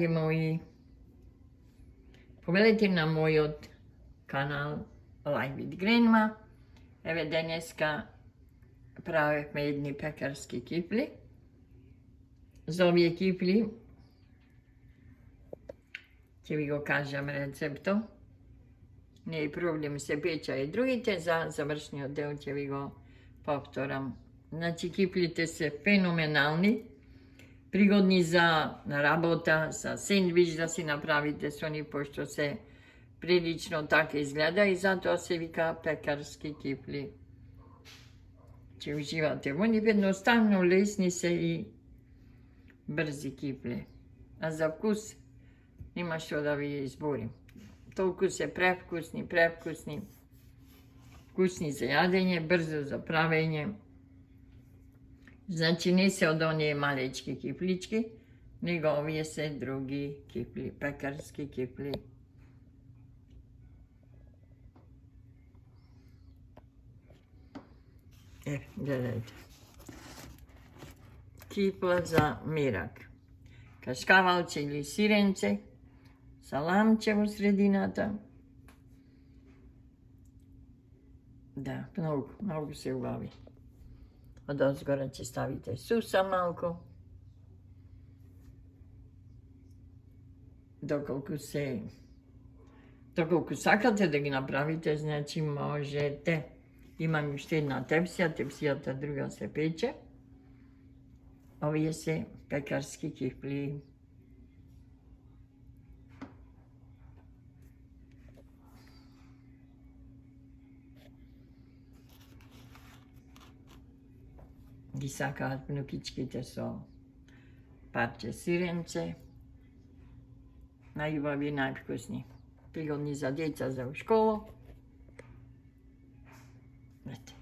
драги мои, повелете на мојот канал Life with Grandma. Еве денеска правевме едни пекарски кифли. За овие кифли ќе ви го кажам рецепто. Не е проблем, се печа и другите, за завршниот дел ќе ви го повторам. Значи, кифлите се феноменални, пригодни за работа, за сендвич да си направите со нив, пошто се прилично така изгледа и затоа се вика пекарски кифли. Ќе уживате во нив, едноставно лесни се и брзи кифли. А за вкус нема што да ви изборим. Толку се превкусни, вкусни за јадење, брзо за правење. Значи не се од оние малечки кифлички, него овие се други кифли, пекарски кифли. Гледајте. Кифла за мерак. Кашкавалче или сиренце, саламче во средината. Да, многу се убави. Од озгора ќе ставите суса малку. Доколку сакате да ги направите, значи можете. Имам уште една тепсија, тепсијата друга се пече. Овие се пекарски кифли. Ги сакаат внукичките со парче сиренце. Најубави и највкусни. Пригодни за деца за у школу. Ете.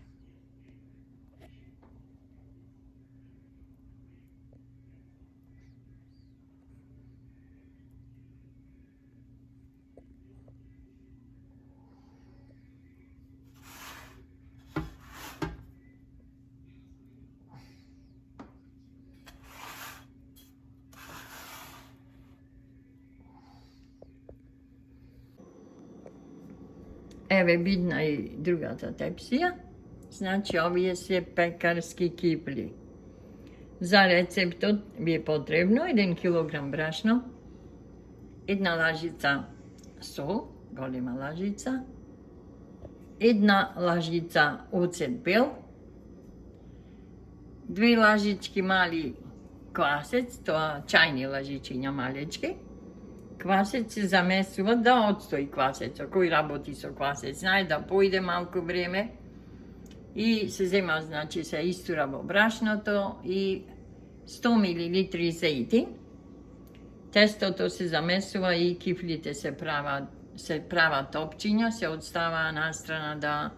Еве видна и другата тепсија, значи овие се пекарски кифли. За рецептот ви е потребно 1 килограм брашно, 1 лажица сол, голема лажица, 1 лажица оцет бел, 2 лажички мали квасец, тоа чајни лажичиња малечки. Квасец се замесува да отстои квасецот. Кој работи со квасец знае да поиде малку време и се зема, значи се истура во брашното и 100 мл зејтин. Тестото се замесува и кифлите се прават топчиња, се одставаа настрана да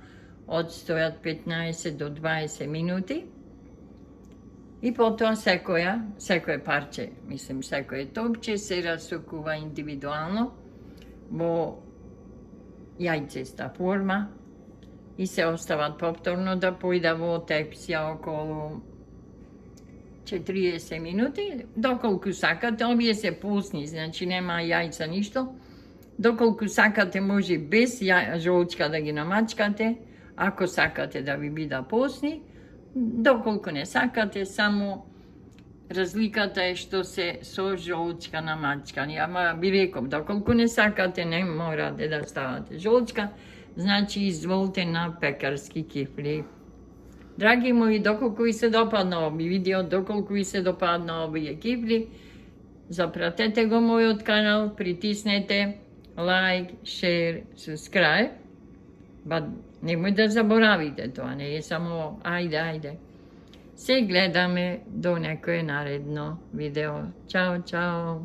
одстојат 15 до 20 минути. И потоа секој парче, секој топче се расукува индивидуално во јајцеста форма и се остават повторно да појда во тепсија околу 40 минути, доколку сакате. Овие се посни, значи нема јајца ништо. Доколку сакате може без жолчка да ги намачкате, ако сакате да ви бида посни. Доколку не сакате, само разликата е што се со жолчка намачкани. Ама би реков, доколку не сакате, не морате да ставате жолчка, значи изволте на пекарски кифли. Драги мои, доколку ви се допадна овој видео, доколку ви се допадна овие кифли, запратете го мојот канал, притиснете лайк, шер, subscribe. Немој да заборавите тоа, не е само ајде. Се гледаме до некое наредно видео. Чао, чао!